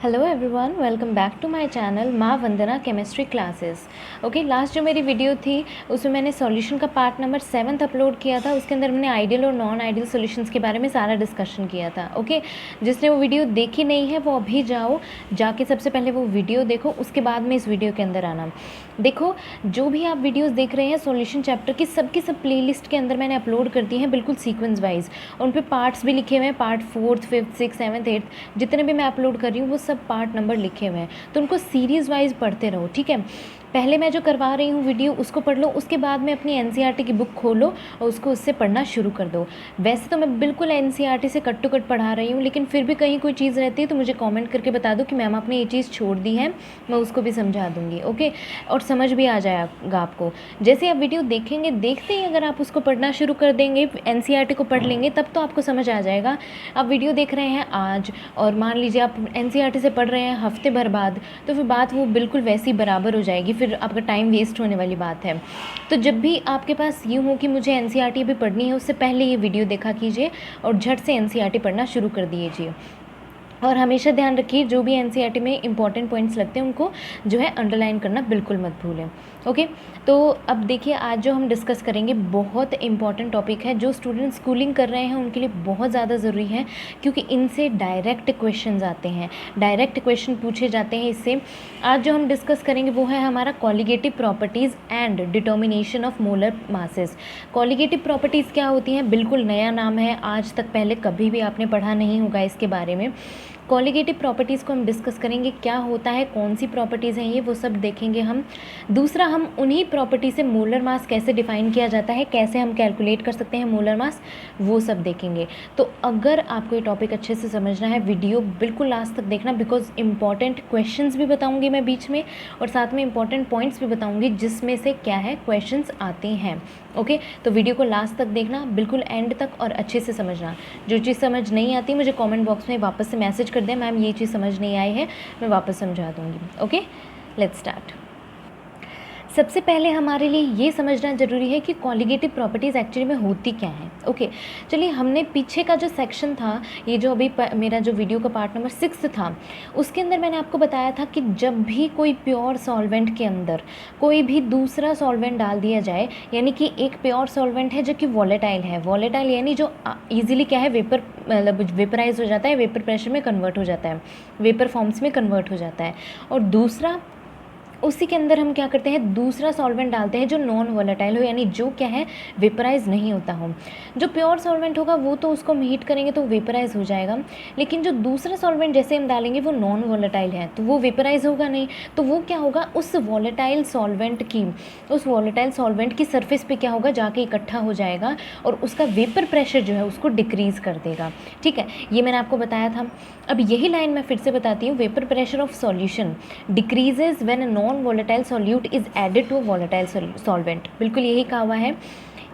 Hello everyone, welcome back to my channel Maa Vandana chemistry classes. Okay, last जो मेरी video थी उसमें मैंने सॉल्यूशन का पार्ट नंबर 7 अपलोड किया था। उसके अंदर मैंने आइडियल और नॉन आइडियल सॉल्यूशंस के बारे में सारा डिस्कशन किया था। ओके, जिसने वो वीडियो देखी नहीं है वो अभी जाके सबसे पहले वो वीडियो देखो, उसके बाद में इस वीडियो के अंदर आना। देखो, जो भी आप वीडियोस देख रहे हैं सॉल्यूशन चैप्टर की सब प्लेलिस्ट के अंदर मैंने अपलोड कर दी हैं बिल्कुल सीक्वेंस वाइज। उन पे पार्ट्स भी लिखे हुए हैं, part 4th 5th 6th 7th 8th जितने भी मैं अपलोड कर रही हूँ वो सब पार्ट नंबर लिखे हुए हैं। तो उनको सीरीज़ वाइज पढ़ते रहो, ठीक है। पहले मैं जो करवा रही हूँ वीडियो उसको पढ़ लो, उसके बाद में अपनी एनसीईआरटी की बुक खोलो और उसको उससे पढ़ना शुरू कर दो। वैसे तो मैं बिल्कुल एनसीईआरटी से कट टू कट पढ़ा रही हूँ, लेकिन फिर भी कहीं कोई चीज़ रहती है तो मुझे कमेंट करके बता दो कि मैम आपने ये चीज़ छोड़ दी है, मैं उसको भी समझा दूँगी। ओके, और समझ भी आ जाएगा आपको। जैसे आप वीडियो देखेंगे, देखते ही अगर आप उसको पढ़ना शुरू कर देंगे, एनसीईआरटी को पढ़ लेंगे, तब तो आपको समझ आ जाएगा। आप वीडियो देख रहे हैं आज और मान लीजिए आप एनसीईआरटी से पढ़ रहे हैं हफ्ते भर बाद, तो फिर बात वो बिल्कुल वैसी बराबर हो जाएगी, फिर आपका टाइम वेस्ट होने वाली बात है। तो जब भी आपके पास यूँ हो कि मुझे एनसीईआरटी भी पढ़नी है, उससे पहले ये वीडियो देखा कीजिए और झट से एनसीईआरटी पढ़ना शुरू कर दीजिए। और हमेशा ध्यान रखिए, जो भी एनसीईआरटी में इंपॉर्टेंट पॉइंट्स लगते हैं उनको जो है अंडरलाइन करना बिल्कुल मत भूलें। ओके, तो अब देखिए आज जो हम डिस्कस करेंगे बहुत इंपॉर्टेंट टॉपिक है, जो स्टूडेंट स्कूलिंग कर रहे हैं उनके लिए बहुत ज़्यादा ज़रूरी है, क्योंकि इनसे डायरेक्ट क्वेश्चंस आते हैं, डायरेक्ट क्वेश्चन पूछे जाते हैं इससे। आज जो हम डिस्कस करेंगे वो है हमारा colligative properties and determination of molar masses. Colligative properties क्या होती हैं, बिल्कुल नया नाम है, आज तक पहले कभी भी आपने पढ़ा नहीं होगा इसके बारे में। कॉलिगेटिव प्रॉपर्टीज़ को हम डिस्कस करेंगे, क्या होता है, कौन सी प्रॉपर्टीज़ हैं ये, वो सब देखेंगे हम। दूसरा, हम उन्हीं प्रॉपर्टी से मोलर मास कैसे डिफ़ाइन किया जाता है, कैसे हम कैलकुलेट कर सकते हैं मोलर मास, वो सब देखेंगे। तो अगर आपको ये टॉपिक अच्छे से समझना है, वीडियो बिल्कुल लास्ट तक देखना, बिकॉज इंपॉर्टेंट क्वेश्चंस भी बताऊँगी मैं बीच में और साथ में इंपॉर्टेंट पॉइंट्स भी बताऊँगी जिसमें से क्या है क्वेश्चंस आते हैं। ओके, तो वीडियो को लास्ट तक देखना, बिल्कुल एंड तक, और अच्छे से समझना। जो चीज़ समझ नहीं आती मुझे कमेंट बॉक्स में वापस से मैसेज कर दें, मैम ये चीज़ समझ नहीं आई है, मैं वापस समझा दूँगी। Okay, let's start. सबसे पहले हमारे लिए ये समझना ज़रूरी है कि कॉलिगेटिव प्रॉपर्टीज़ एक्चुअली में होती क्या हैं। ओके, चलिए, हमने पीछे का जो सेक्शन था, ये जो अभी मेरा जो वीडियो का पार्ट नंबर 6 था, उसके अंदर मैंने आपको बताया था कि जब भी कोई प्योर सॉल्वेंट के अंदर कोई भी दूसरा सॉल्वेंट डाल दिया जाए, यानी कि एक प्योर सॉल्वेंट है जो कि वॉलेटाइल है, वॉलेटाइल यानी जो ईजिली क्या है वेपर, मतलब वेपराइज हो जाता है, वेपर प्रेशर में कन्वर्ट हो जाता है, वेपर फॉर्म्स में कन्वर्ट हो जाता है, और दूसरा उसी के अंदर हम क्या करते हैं, दूसरा सॉल्वेंट डालते हैं जो नॉन वोलेटाइल हो, यानी जो क्या है वेपराइज नहीं होता हो। जो प्योर सॉल्वेंट होगा वो तो उसको हम हीट करेंगे तो वेपराइज हो जाएगा, लेकिन जो दूसरा सॉल्वेंट जैसे हम डालेंगे वो नॉन वोलेटाइल है तो वो वेपराइज होगा नहीं। तो वो क्या होगा, उस वोलेटाइल सॉल्वेंट की सरफेस पे क्या होगा, जाके इकट्ठा हो जाएगा और उसका वेपर प्रेशर जो है उसको डिक्रीज़ कर देगा। ठीक है, ये मैंने आपको बताया था। अब यही लाइन मैं फिर से बताती हूँ, vapour pressure of solution decreases when non volatile solute is added to a volatile solvent। बिल्कुल यही कहा हुआ है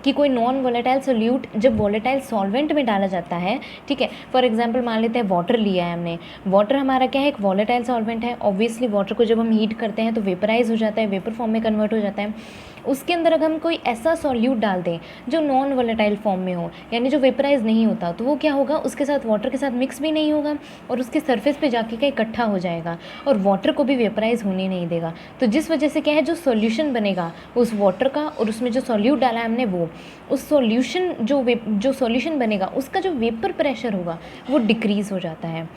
कि कोई नॉन वोलेटाइल सोल्यूट जब वोलेटाइल सॉल्वेंट में डाला जाता है, ठीक है, फॉर एग्जांपल मान लेते हैं वाटर लिया है हमने, वाटर हमारा क्या है, एक वोलेटाइल सॉल्वेंट है। ऑब्वियसली वाटर को जब हम हीट करते हैं तो वेपराइज हो जाता है, वेपर फॉर्म में कन्वर्ट हो जाता है। उसके अंदर अगर हम कोई ऐसा सॉल्यूट डाल दें जो नॉन वोलेटाइल फॉर्म में हो, यानी जो वेपराइज नहीं होता, तो वो क्या होगा, उसके साथ वाटर के साथ मिक्स भी नहीं होगा और उसके सरफेस पे जाके क्या इकट्ठा हो जाएगा और वाटर को भी वेपराइज होने नहीं देगा। तो जिस वजह से क्या है, जो सॉल्यूशन बनेगा उस वाटर का और उसमें जो सॉल्यूट डाला है हमने वो, उस सॉल्यूशन जो सॉल्यूशन बनेगा उसका जो वेपर प्रेशर होगा वो डिक्रीज़ हो जाता है।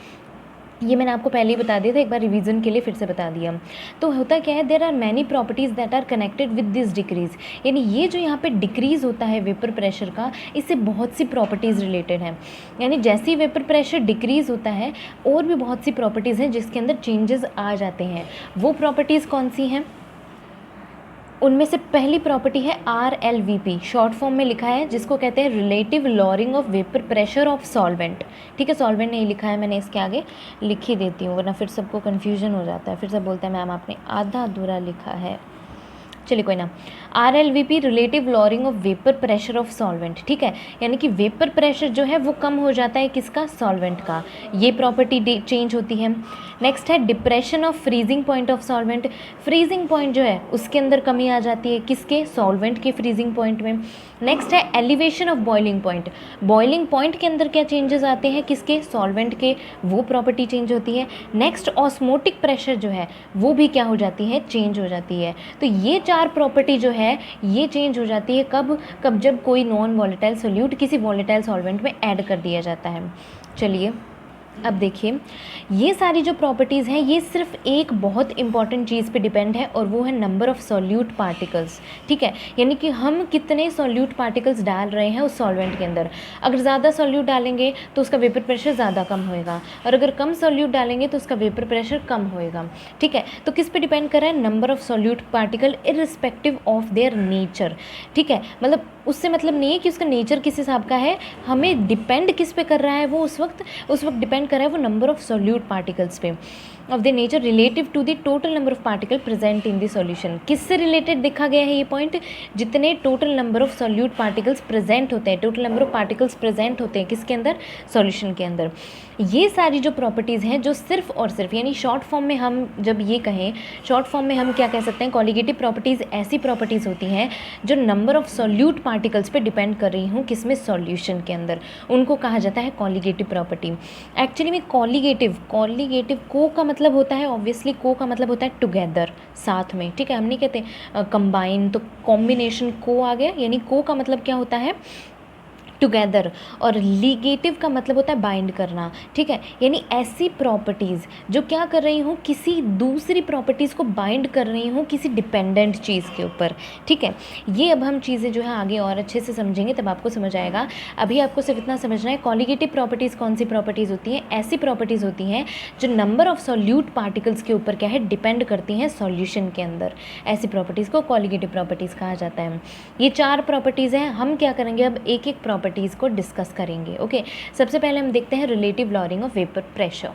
ये मैंने आपको पहले ही बता दिया था, एक बार रिवीजन के लिए फिर से बता दिया। तो होता क्या है, there are many properties that are connected with this decrease, यानी ये जो यहाँ पे डिक्रीज़ होता है वेपर प्रेशर का, इससे बहुत सी प्रॉपर्टीज़ रिलेटेड हैं। यानी जैसे ही वेपर प्रेशर डिक्रीज़ होता है और भी बहुत सी प्रॉपर्टीज़ हैं जिसके अंदर चेंजेस आ जाते हैं। वो प्रॉपर्टीज़ कौन सी हैं, उनमें से पहली प्रॉपर्टी है RLVP, शॉर्ट फॉर्म में लिखा है, जिसको कहते हैं relative lowering of vapour pressure of solvent. ठीक है, सॉल्वेंट नहीं लिखा है मैंने, इसके आगे लिख ही देती हूँ वरना फिर सबको कन्फ्यूजन हो जाता है, फिर सब बोलते हैं मैम आपने आधा अधूरा लिखा है। चलिए कोई ना, RLVP relative lowering of vapour pressure of solvent. ठीक है, यानी कि वेपर प्रेशर जो है वो कम हो जाता है, किसका, सॉल्वेंट का, ये प्रॉपर्टी चेंज होती है। नेक्स्ट है depression of freezing point of solvent. Freezing point जो है उसके अंदर कमी आ जाती है, किसके, सॉल्वेंट के फ्रीजिंग पॉइंट में। नेक्स्ट है elevation of boiling point. Boiling point के अंदर क्या चेंजेस आते हैं, किसके, सॉल्वेंट के, वो प्रॉपर्टी चेंज होती है। नेक्स्ट ऑस्मोटिक प्रेशर जो है वो भी क्या हो जाती है, चेंज हो जाती है। तो ये 4 प्रॉपर्टी जो है ये चेंज हो जाती है कब कब जब कोई नॉन वॉलेटाइल सोल्यूट किसी वॉलेटाइल सॉल्वेंट में ऐड कर दिया जाता है। चलिए अब देखिए, ये सारी जो प्रॉपर्टीज़ हैं ये सिर्फ एक बहुत इंपॉर्टेंट चीज़ पे डिपेंड है और वो है नंबर ऑफ़ सॉल्यूट पार्टिकल्स। ठीक है, यानी कि हम कितने सॉल्यूट पार्टिकल्स डाल रहे हैं उस सॉल्वेंट के अंदर। अगर ज़्यादा सॉल्यूट डालेंगे तो उसका वेपर प्रेशर ज़्यादा कम होएगा, और अगर कम सॉल्यूट डालेंगे तो उसका वेपर प्रेशर कम होएगा। ठीक है, तो किस पे डिपेंड कर रहा है, number of solute particle irrespective of their nature. ठीक है, मतलब उससे मतलब नहीं है कि उसका नेचर किस हिसाब का है, हमें डिपेंड किस पे कर रहा है, वो उस वक्त डिपेंड कर रहा है वो नंबर ऑफ सॉल्यूट पार्टिकल्स पे of the nature relative to the total number of particle present in the solution. किससे रिलेटेड देखा गया है ये पॉइंट, जितने total number of solute particles present होते हैं, total number of particles present होते हैं किसके अंदर, सॉल्यूशन के अंदर। ये सारी जो प्रॉपर्टीज़ हैं जो सिर्फ और सिर्फ, यानी शॉर्ट फॉर्म में हम जब ये कहें, शॉर्ट फॉर्म में हम क्या कह सकते हैं, कॉलिगेटिव प्रॉपर्टीज़ ऐसी प्रॉपर्टीज़ होती हैं जो नंबर ऑफ सॉल्यूट पार्टिकल्स पे डिपेंड कर रही हूँ किसमें, सॉल्यूशन के अंदर, उनको कहा जाता है कॉलिगेटिव प्रॉपर्टी। एक्चुअली में कॉलिगेटिव को का मतलब होता है, ऑब्वियसली को का मतलब होता है टुगेदर, साथ में। ठीक है, हम नहीं कहते कंबाइन, तो कॉम्बिनेशन को आ गया, यानी को का मतलब क्या होता है, टुगेदर, और लीगेटिव का मतलब होता है बाइंड करना। ठीक है, यानी ऐसी प्रॉपर्टीज़ जो क्या कर रही हूँ, किसी दूसरी प्रॉपर्टीज़ को बाइंड कर रही हूँ किसी डिपेंडेंट चीज़ के ऊपर। ठीक है, ये अब हम चीज़ें जो है आगे और अच्छे से समझेंगे तब आपको समझ आएगा। अभी आपको सिर्फ इतना समझना है, कॉलिगेटिव प्रॉपर्टीज़ कौन सी प्रॉपर्टीज़ होती हैं, ऐसी प्रॉपर्टीज़ होती हैं जो नंबर ऑफ सॉल्यूट पार्टिकल्स के ऊपर क्या है, डिपेंड करती हैं सॉल्यूशन के अंदर। ऐसी प्रॉपर्टीज़ को कॉलिगेटिव प्रॉपर्टीज़ कहा जाता है। ये 4 प्रॉपर्टीज़ हैं, हम क्या करेंगे अब एक एक प्रॉपर्टीज़ को डिस्कस करेंगे। ओके, सबसे पहले हम देखते हैं relative lowering of vapour pressure.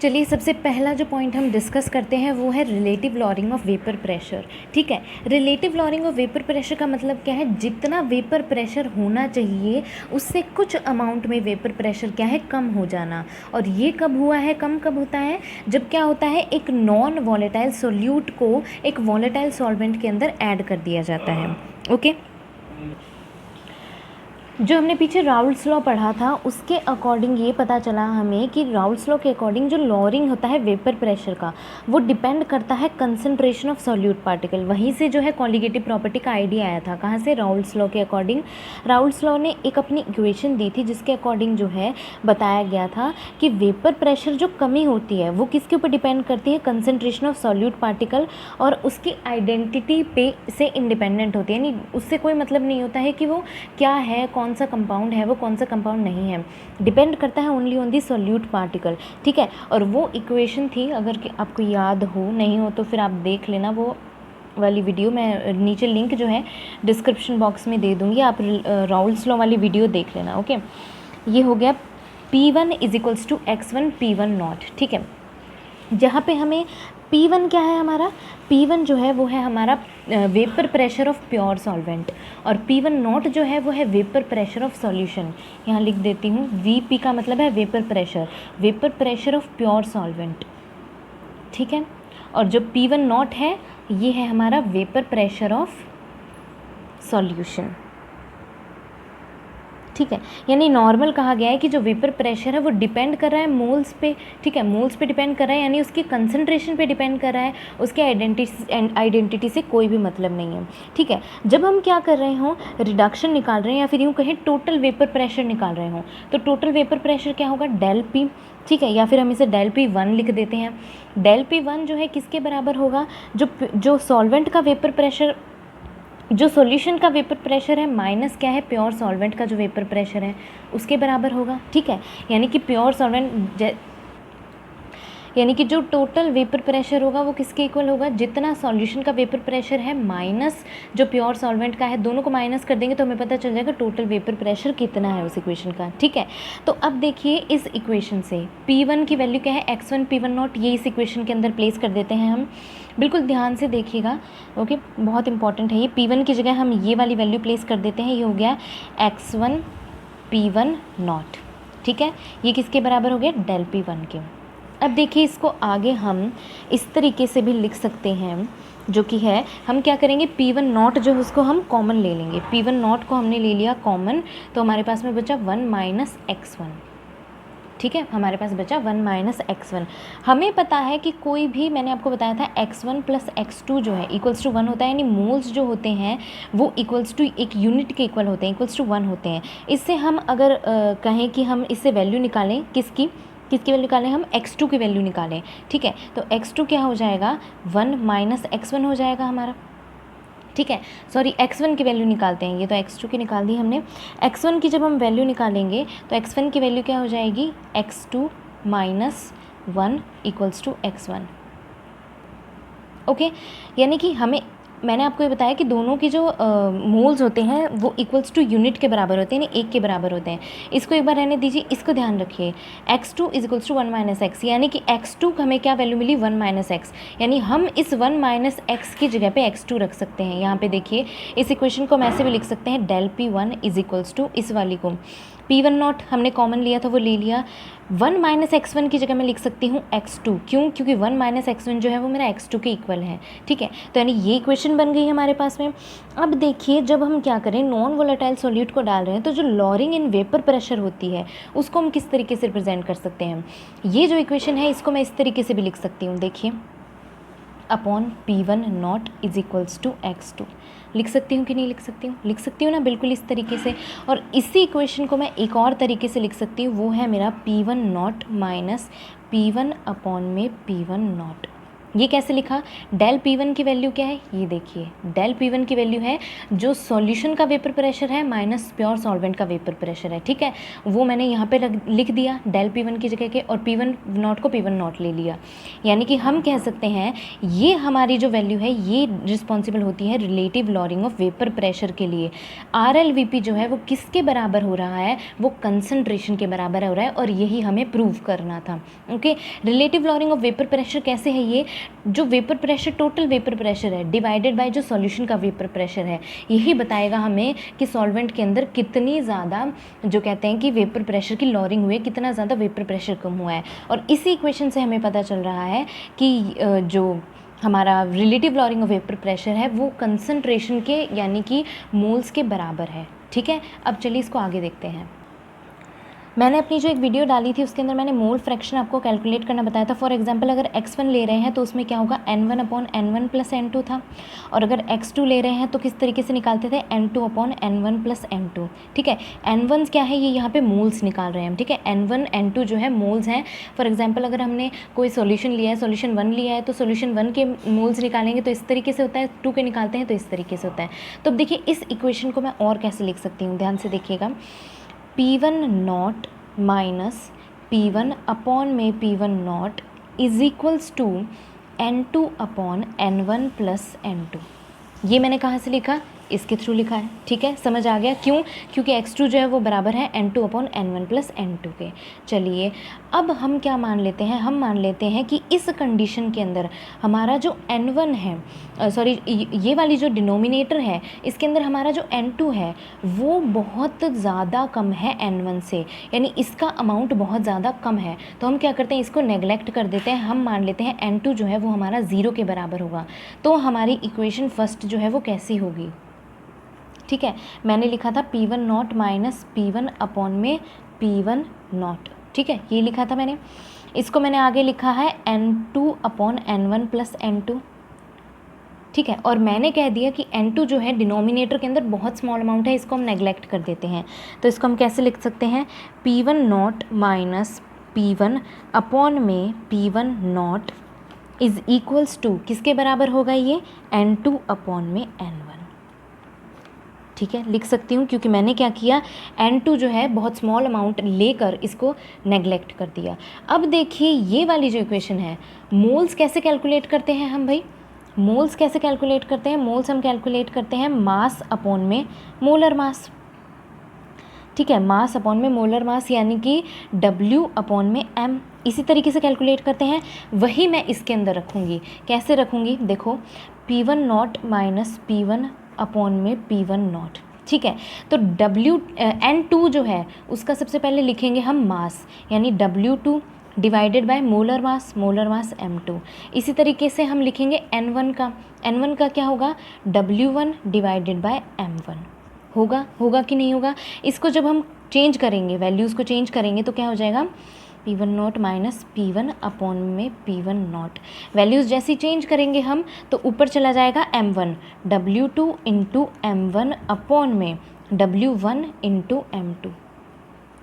चलिए, सबसे पहला जो पॉइंट हम डिस्कस करते हैं वो है relative lowering of vapour pressure. ठीक है, relative lowering of vapour pressure का मतलब क्या है, जितना वेपर प्रेशर होना चाहिए उससे कुछ अमाउंट में वेपर प्रेशर क्या है, कम हो जाना। और ये कब हुआ है, कम कब होता है, जब क्या होता है, एक नॉन वॉलेटाइल सोल्यूट को एक वॉलेटाइल सॉल्वेंट के अंदर ऐड कर दिया जाता है। ओके, जो हमने पीछे राउल्ट्स लॉ पढ़ा था उसके अकॉर्डिंग ये पता चला हमें कि राउल्ट्स लॉ के अकॉर्डिंग जो लॉरिंग होता है वेपर प्रेशर का वो डिपेंड करता है कंसंट्रेशन ऑफ सॉल्यूट पार्टिकल। वहीं से जो है कॉलिगेटिव प्रॉपर्टी का आइडिया आया था, कहाँ से, राउल्ट्स लॉ के अकॉर्डिंग। राउल्ट्स लॉ ने एक अपनी इक्वेशन दी थी जिसके अकॉर्डिंग जो है बताया गया था कि वेपर प्रेशर जो कमी होती है वो किसके ऊपर डिपेंड करती है, कंसंट्रेशन ऑफ सॉल्यूट पार्टिकल, और उसकी आइडेंटिटी पे से इंडिपेंडेंट होती है। यानी उससे कोई मतलब नहीं होता है कि वो क्या है, कौन सा कंपाउंड है, वो कौन सा कंपाउंड नहीं है, डिपेंड करता है only on the solute particle. ठीक है, और वो इक्वेशन थी, अगर आपको याद हो, नहीं हो तो फिर आप देख लेना वो वाली वीडियो, मैं नीचे लिंक जो है डिस्क्रिप्शन बॉक्स में दे दूँगी, आप राउल्ट्स लॉ वाली वीडियो देख लेना। ओके, ये हो गया P1 = X1 P1 नॉट। ठीक है, जहाँ पे हमें P1 क्या है, हमारा P1 जो है वो है हमारा vapour pressure of pure solvent, और P1 नॉट जो है वो है वेपर प्रेशर ऑफ सॉल्यूशन। यहाँ लिख देती हूँ, VP का मतलब है vapour pressure of pure solvent. ठीक है, और जो P1 नॉट है ये है हमारा वेपर प्रेशर ऑफ सॉल्यूशन। ठीक है, यानी नॉर्मल कहा गया है कि जो वेपर प्रेशर है वो डिपेंड कर रहा है मोल्स पे। ठीक है, मोल्स पे डिपेंड कर रहा है, यानी उसकी कंसंट्रेशन पे डिपेंड कर रहा है, उसके आइडेंटिटी से कोई भी मतलब नहीं है। ठीक है, जब हम क्या कर रहे हों, रिडक्शन निकाल रहे हैं या फिर यूँ कहें टोटल वेपर प्रेशर निकाल रहे हों, तो टोटल वेपर प्रेशर क्या होगा, डेल P। ठीक है, या फिर हम इसे डेल P1 लिख देते हैं। डेल P1 जो है किसके बराबर होगा, जो सॉल्वेंट का वेपर प्रेशर, जो सॉल्यूशन का वेपर प्रेशर है माइनस क्या है, प्योर सॉल्वेंट का जो वेपर प्रेशर है उसके बराबर होगा। ठीक है, यानी कि प्योर सॉल्वेंट, यानी कि जो टोटल वेपर प्रेशर होगा वो किसके इक्वल होगा, जितना सॉल्यूशन का वेपर प्रेशर है माइनस जो प्योर सॉल्वेंट का है, दोनों को माइनस कर देंगे तो हमें पता चल जाएगा टोटल वेपर प्रेशर कितना है उस इक्वेशन का। ठीक है, तो अब देखिए इस इक्वेशन से P1 की वैल्यू क्या है, X1 P1 नॉट, ये इस इक्वेशन के अंदर प्लेस कर देते हैं हम। बिल्कुल ध्यान से देखिएगा, ओके, बहुत इंपॉर्टेंट है ये। P1 की जगह हम ये वाली वैल्यू प्लेस कर देते हैं, ये हो गया X1 P1 नॉट। ठीक है, ये किसके बराबर हो गया, डेल P1 के। अब देखिए इसको आगे हम इस तरीके से भी लिख सकते हैं जो कि है, हम क्या करेंगे, P1 नॉट जो है उसको हम कॉमन ले लेंगे। P1 नॉट को हमने ले लिया कॉमन, तो हमारे पास में बचा 1 माइनस x1। ठीक है, हमारे पास बचा 1 माइनस x1। हमें पता है कि कोई भी, मैंने आपको बताया था x1 प्लस x2 जो है इक्वल्स टू 1 होता है, यानी मोल्स जो होते हैं वो इक्वल्स टू एक यूनिट के इक्वल होते हैं, इक्वल्स टू 1 होते हैं। इससे हम अगर कहें कि हम इससे वैल्यू निकालें, किसकी वैल्यू निकालें, हम x2 की वैल्यू निकालें। ठीक है, तो x2 क्या हो जाएगा, 1 माइनस x1 हो जाएगा हमारा। ठीक है, सॉरी x1 की वैल्यू निकालते हैं, ये तो x2 की निकाल दी हमने। x1 की जब हम वैल्यू निकालेंगे तो x1 की वैल्यू क्या हो जाएगी, x2 minus 1 equals to x1। Okay, यानी कि हमें, मैंने आपको ये बताया कि दोनों की जो मोल्स होते हैं वो इक्वल्स टू यूनिट के बराबर होते हैं, यानी 1 के बराबर होते हैं। इसको एक बार रहने दीजिए, इसको ध्यान रखिए, x2 is equals to 1 minus x, यानी कि x2 हमें क्या वैल्यू मिली, 1 माइनस एक्स, यानी हम इस 1 माइनस एक्स की जगह पे x2 रख सकते हैं। यहाँ पे देखिए, इस इक्वेशन को हम ऐसे भी लिख सकते हैं, del P1 is equals to इस वाली को, P1 नॉट हमने कॉमन लिया था वो ले लिया, 1 माइनस x1 की जगह मैं लिख सकती हूँ x2, क्यों, क्योंकि 1 माइनस x1 जो है वो मेरा x2 के इक्वल है। ठीक है, तो यानी ये इक्वेशन बन गई हमारे पास में। अब देखिए, जब हम क्या करें, नॉन वोलेटाइल सॉल्यूट को डाल रहे हैं, तो जो लॉरिंग इन वेपर प्रेशर होती है उसको हम किस तरीके से रिप्रेजेंट कर सकते हैं। ये जो इक्वेशन है इसको मैं इस तरीके से भी लिख सकती हूँ, देखिए, upon P1 naught is equals to x2। लिख सकती हूँ कि नहीं लिख सकती हूँ, लिख सकती हूँ ना, बिल्कुल इस तरीके से। और इसी इक्वेशन को मैं एक और तरीके से लिख सकती हूँ, वो है मेरा P1 not minus P1 upon में P1 नॉट। ये कैसे लिखा, डेल P1 की वैल्यू क्या है, ये देखिए, डेल P1 की वैल्यू है जो सॉल्यूशन का वेपर प्रेशर है माइनस प्योर सॉल्वेंट का वेपर प्रेशर है। ठीक है, वो मैंने यहाँ पे लिख दिया डेल P1 की जगह के, और P1 नॉट को P1 नॉट ले लिया। यानी कि हम कह सकते हैं ये हमारी जो वैल्यू है ये रिस्पॉन्सिबल होती है relative lowering of vapour pressure के लिए। RLVP जो है वो किसके बराबर हो रहा है, वो कंसनट्रेशन के बराबर हो रहा है, और यही हमें प्रूव करना था। Okay, relative lowering of vapour pressure कैसे है, ये जो vapour pressure, total vapour pressure है डिवाइडेड बाय जो सॉल्यूशन का वेपर प्रेशर है, यही बताएगा हमें कि सॉल्वेंट के अंदर कितनी ज़्यादा, जो कहते हैं कि वेपर प्रेशर की लॉरिंग हुई है, कितना ज़्यादा वेपर प्रेशर कम हुआ है। और इसी इक्वेशन से हमें पता चल रहा है कि जो हमारा relative lowering of vapour pressure है वो कंसंट्रेशन के, यानी कि मोल्स के बराबर है। ठीक है, अब चलिए इसको आगे देखते हैं। मैंने अपनी जो एक वीडियो डाली थी उसके अंदर मैंने मोल फ्रैक्शन आपको कैलकुलेट करना बताया था। फॉर एग्जांपल, अगर x1 ले रहे हैं तो उसमें क्या होगा, n1 upon n1 plus n2 था, और अगर x2 ले रहे हैं तो किस तरीके से निकालते थे, n2 upon n1 plus n2। ठीक है, n1 क्या है, ये यहाँ पे मोल्स निकाल रहे हैं हम। ठीक है, n1 n2 जो है मोल्स हैं। फॉर एग्जाम्पल, अगर हमने कोई सॉल्यूशन लिया है, सॉल्यूशन 1 लिया है, तो सॉल्यूशन 1 के मोल्स निकालेंगे तो इस तरीके से होता है, 2 के निकालते हैं तो इस तरीके से होता है। तो अब देखिए, इस इक्वेशन को मैं और कैसे लिख सकती हूँ, ध्यान से देखिएगा, P1 not minus P1 upon में P1 naught is equals to N2 upon N1 plus N2। ये मैंने कहाँ से लिखा, इसके थ्रू लिखा है। ठीक है, समझ आ गया, क्यों, क्योंकि x2 जो है वो बराबर है N2 upon N1 plus N2 के। चलिए, अब हम क्या मान लेते हैं, हम मान लेते हैं कि इस कंडीशन के अंदर हमारा जो N1 है, सॉरी ये वाली जो डिनोमिनेटर है, इसके अंदर हमारा जो N2 है वो बहुत ज़्यादा कम है N1 से, यानी इसका अमाउंट बहुत ज़्यादा कम है। तो हम क्या करते हैं, इसको नेगलेक्ट कर देते हैं, हम मान लेते हैं N2 जो है वो हमारा 0 के बराबर होगा। तो हमारी इक्वेशन फर्स्ट जो है वो कैसी होगी। ठीक है, मैंने लिखा था P1 not minus P1 upon में P1 नॉट। ठीक है, ये लिखा था मैंने, इसको मैंने आगे लिखा है N2 upon N1 plus N2। ठीक है, और मैंने कह दिया कि N2 जो है डिनोमिनेटर के अंदर बहुत स्मॉल अमाउंट है, इसको हम नेगलेक्ट कर देते हैं। तो इसको हम कैसे लिख सकते हैं, P1 not minus P1 upon में P1 not is equals to, किसके बराबर होगा ये, N2 अपॉन में N1। ठीक है, लिख सकती हूँ, क्योंकि मैंने क्या किया, N2 जो है बहुत स्मॉल अमाउंट लेकर इसको नेगलेक्ट कर दिया। अब देखिए, ये वाली जो इक्वेशन है, मोल्स कैसे कैलकुलेट करते हैं हम भाई, मोल्स कैसे कैलकुलेट करते हैं, मोल्स हम कैलकुलेट करते हैं मास अपॉन में मोलर मास। ठीक है, मास अपॉन में मोलर मास, यानी कि W अपॉन में M, इसी तरीके से कैलकुलेट करते हैं। वही मैं इसके अंदर रखूँगी, कैसे रखूँगी, देखो, P1 not minus P1 upon में P1 नॉट। ठीक है, तो N2 जो है उसका सबसे पहले लिखेंगे हम मास, यानी W2 divided by molar mass m2। इसी तरीके से हम लिखेंगे n1 का क्या होगा, W1 डिवाइडेड बाय m1। होगा कि नहीं होगा। इसको जब हम चेंज करेंगे, वैल्यूज़ को चेंज करेंगे तो क्या हो जाएगा, P1 not minus P1 upon में P1 नॉट। वैल्यूज़ जैसी चेंज करेंगे हम तो ऊपर चला जाएगा m1, W2 into m1 upon में W1 इंटू m2।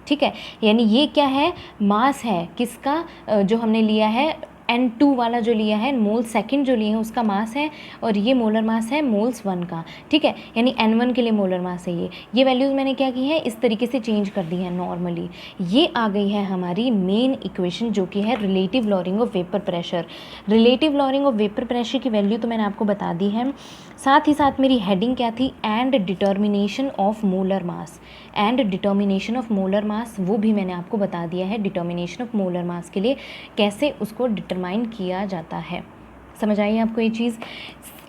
ठीक है, यानी ये क्या है, मास है किसका, जो हमने लिया है N2 वाला जो लिया है, मोल सेकंड जो लिए हैं उसका मास है, और ये मोलर मास है मोल्स 1 का। ठीक है, यानी N1 के लिए मोलर मास है ये वैल्यूज़ मैंने क्या की है, इस तरीके से चेंज कर दी है नॉर्मली। ये आ गई है हमारी मेन इक्वेशन जो कि है relative lowering of vapour pressure. Relative lowering of vapour pressure की वैल्यू तो मैंने आपको बता दी है। साथ ही साथ मेरी हेडिंग क्या थी, and determination of molar mass. And determination of molar mass वो भी मैंने आपको बता दिया है, डिटर्मिनेशन ऑफ मोलर मास के लिए कैसे उसको डिटरमाइन किया जाता है। समझ आई आपको ये चीज़।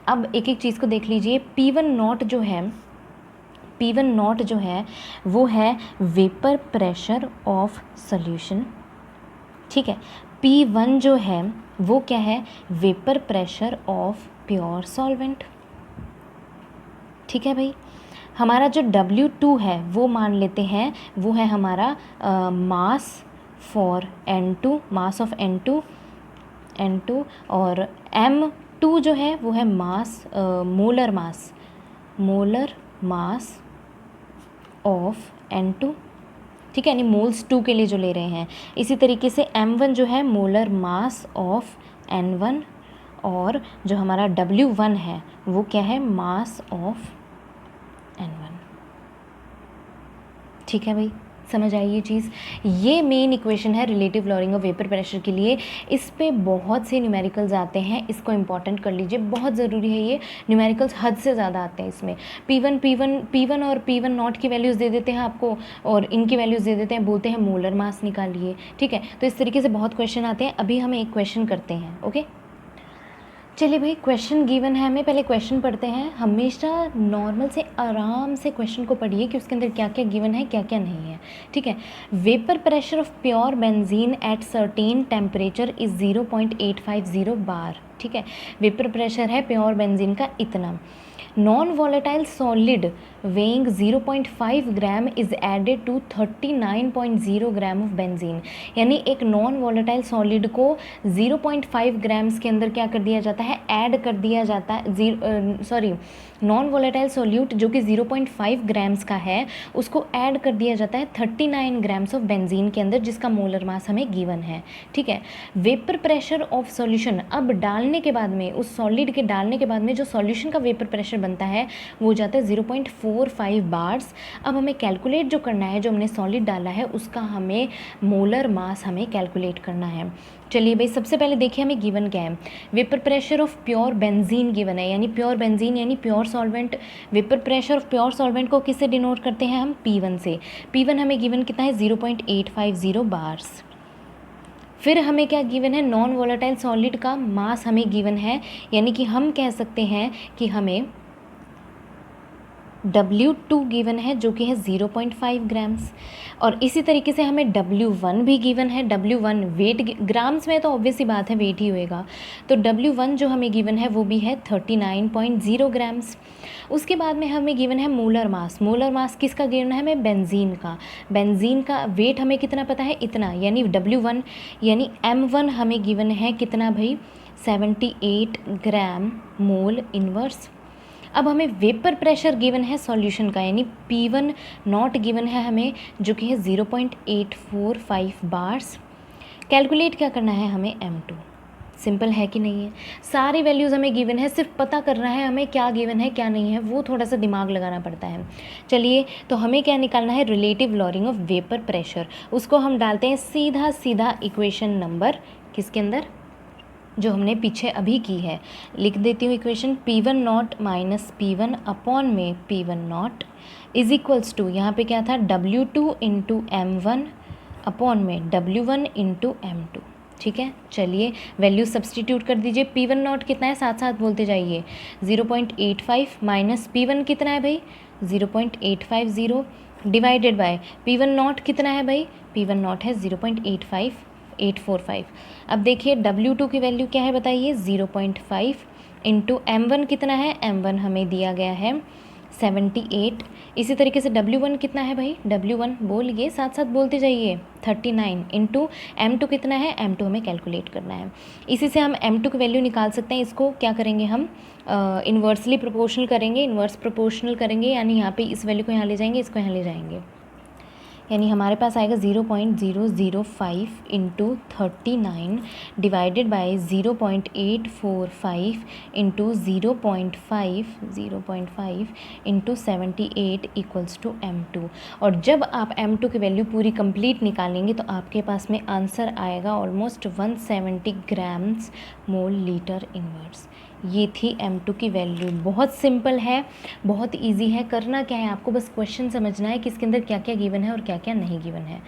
अब एक एक चीज़ को देख लीजिए। P1 नॉट जो है वो है वेपर प्रेशर ऑफ सॉल्यूशन। ठीक है, P1 जो है वो क्या है, vapour pressure of pure solvent. ठीक है भाई, हमारा जो W2 है वो मान लेते हैं वो है हमारा mass for N2, mass of N2, और M2 जो है वो है मास, मोलर मास ऑफ N2। ठीक है, यानी मोल्स 2 के लिए जो ले रहे हैं। इसी तरीके से M1 जो है मोलर मास ऑफ N1, और जो हमारा W1 है वो क्या है, मास ऑफ N1। ठीक है भाई, समझ आई ये चीज़। ये मेन इक्वेशन है relative lowering of vapour pressure के लिए। इस पे बहुत से न्यूमेरिकल्स आते हैं, इसको इंपॉर्टेंट कर लीजिए, बहुत ज़रूरी है ये। न्यूमेरिकल्स हद से ज़्यादा आते हैं इसमें। P1 और P1 नॉट की वैल्यूज़ दे देते हैं आपको, और इनकी वैल्यूज़ दे देते हैं, बोलते हैं मोलर मास निकालिए। ठीक है, तो इस तरीके से बहुत क्वेश्चन आते हैं। अभी हम एक क्वेश्चन करते हैं। ओके, चलिए भाई, क्वेश्चन गिवन है हमें, पहले क्वेश्चन पढ़ते हैं। हमेशा नॉर्मल से आराम से क्वेश्चन को पढ़िए कि उसके अंदर क्या क्या गिवन है, क्या क्या नहीं है। ठीक है, vapour pressure of pure benzene at certain temperature is 0.850 bar. ठीक है, वेपर प्रेशर है प्योर बेंजीन का इतना। Non volatile solid weighing 0.5 gram is added to 39.0 gram of benzene. यानी एक नॉन वॉलेटाइल सॉलिड को 0.5 ग्राम्स के अंदर क्या कर दिया जाता है, ऐड कर दिया जाता है। नॉन वॉलेटाइल सॉल्यूट जो कि 0.5 ग्राम्स का है उसको ऐड कर दिया जाता है 39 ग्राम्स ऑफ बेंजीन के अंदर, जिसका मोलर मास हमें गिवन है। ठीक है, वेपर प्रेशर ऑफ सॉल्यूशन, अब डालने के बाद में, उस सॉलिड के डालने के बाद में जो सॉल्यूशन का वेपर प्रेशर बनता है वो हो जाता है 0.45 बार्स। अब हमें कैलकुलेट जो करना है, जो हमने सॉलिड डाला है उसका हमें मोलर मास हमें कैलकुलेट करना है। चलिए भाई, सबसे पहले देखिए हमें गिवन क्या है। Vapour pressure of pure benzene given है, यानी प्योर बेंजीन यानी pure solvent. Vapour pressure of pure solvent को किससे डिनोट करते हैं हम, P1 से। P1 हमें गिवन कितना है, 0.850 बार्स। फिर हमें क्या गिवन है, नॉन वॉलेटाइल सॉलिड का मास हमें गिवन है, यानी कि हम कह सकते हैं कि हमें W2 गिवन है जो कि है 0.5 ग्राम्स, और इसी तरीके से हमें W1 भी गिवन है। W1 वेट, ग्राम्स में तो ऑब्वियस ही बात है वेट ही होएगा, तो W1 जो हमें गिवन है वो भी है 39.0 ग्राम्स। उसके बाद में हमें गिवन है मोलर मास। मोलर मास किसका गिवन है हमें, बेंजीन का। बेंजीन का वेट हमें कितना पता है, इतना, यानी W1 यानी M1 हमें गिवन है कितना भाई, 78 ग्राम मोल इनवर्स। अब हमें वेपर प्रेशर गिवन है सॉल्यूशन का, यानी P1 नॉट गिवन है हमें जो कि है 0.845 बार्स। कैलकुलेट क्या करना है हमें, M2। सिंपल है कि नहीं है, सारी वैल्यूज़ हमें गिवन है, सिर्फ पता करना है हमें क्या गिवन है क्या नहीं है, वो थोड़ा सा दिमाग लगाना पड़ता है। चलिए, तो हमें क्या निकालना है, relative lowering of vapour pressure. उसको हम डालते हैं सीधा सीधा इक्वेशन नंबर किसके अंदर, जो हमने पीछे अभी की है। लिख देती हूँ equation, P1 not minus P1 upon में P1 naught is equals to, यहाँ पे क्या था, W2 इंटू M1 अपॉन में W1 इंटू M2। ठीक है, चलिए वैल्यू सब्सटीट्यूट कर दीजिए। P1 नॉट कितना है, साथ साथ बोलते जाइए, 0.85 माइनस P1 कितना है भाई, 0.850 डिवाइडेड बाय P1 नॉट कितना है भाई, P1 नॉट है 0.85 845। अब देखिए W2 की वैल्यू क्या है बताइए, 0.5 इंटू M1 कितना है, M1 हमें दिया गया है 78। इसी तरीके से W1 कितना है भाई, W1 बोलिए, साथ साथ बोलते जाइए, 39 इंटू M2 कितना है, M2 हमें कैलकुलेट करना है। इसी से हम M2 की वैल्यू निकाल सकते हैं। इसको क्या करेंगे हम, इन्वर्सली प्रोपोर्शनल करेंगे, इन्वर्स प्रोपोर्शनल करेंगे, यानी यहाँ पे इस वैल्यू को यहाँ ले जाएंगे, इसको यहाँ ले जाएंगे, यानी हमारे पास आएगा 0.005 into 39 divided by 0.845 into 0.5 into 78 equals to M2। और जब आप M2 की वैल्यू पूरी कंप्लीट निकालेंगे तो आपके पास में आंसर आएगा almost 170 grams mole litre inverse. ये थी M2 की वैल्यू। बहुत सिंपल है, बहुत इजी है। करना क्या है, आपको बस क्वेश्चन समझना है कि इसके अंदर क्या क्या गिवन है और क्या क्या नहीं गिवन है।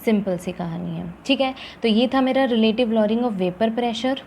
सिंपल सी कहानी है, ठीक है। तो ये था मेरा relative lowering of vapour pressure.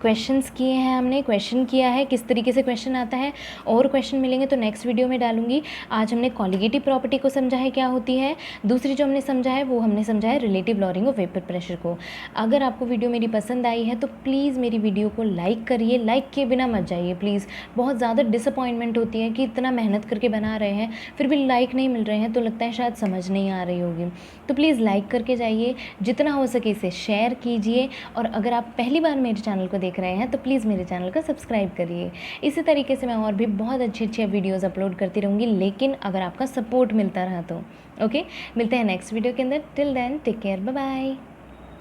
Questions किए हैं हमने, क्वेश्चन किया है किस तरीके से क्वेश्चन आता है, और क्वेश्चन मिलेंगे तो नेक्स्ट वीडियो में डालूंगी। आज हमने कॉलिगेटिव प्रॉपर्टी को समझा है क्या होती है, दूसरी जो हमने समझा है वो हमने समझा है relative lowering of vapour pressure को। अगर आपको वीडियो मेरी पसंद आई है तो प्लीज़ मेरी वीडियो को लाइक करिए, लाइक किए बिना मत जाइए प्लीज़। बहुत ज़्यादा डिसअपॉइंटमेंट होती है कि इतना मेहनत करके बना रहे हैं फिर भी लाइक नहीं मिल रहे हैं, तो लगता है शायद समझ नहीं आ रही होगी। तो प्लीज़ लाइक करके जाइए, जितना हो सके इसे शेयर कीजिए, और अगर आप पहली बार मेरे चैनल को देख रहे हैं तो प्लीज़ मेरे चैनल को सब्सक्राइब करिए। इसी तरीके से मैं और भी बहुत अच्छी अच्छी वीडियोज़ अपलोड करती रहूँगी, लेकिन अगर आपका सपोर्ट मिलता रहा तो। ओके, मिलते हैं नेक्स्ट वीडियो के अंदर। Till then take care, bye bye.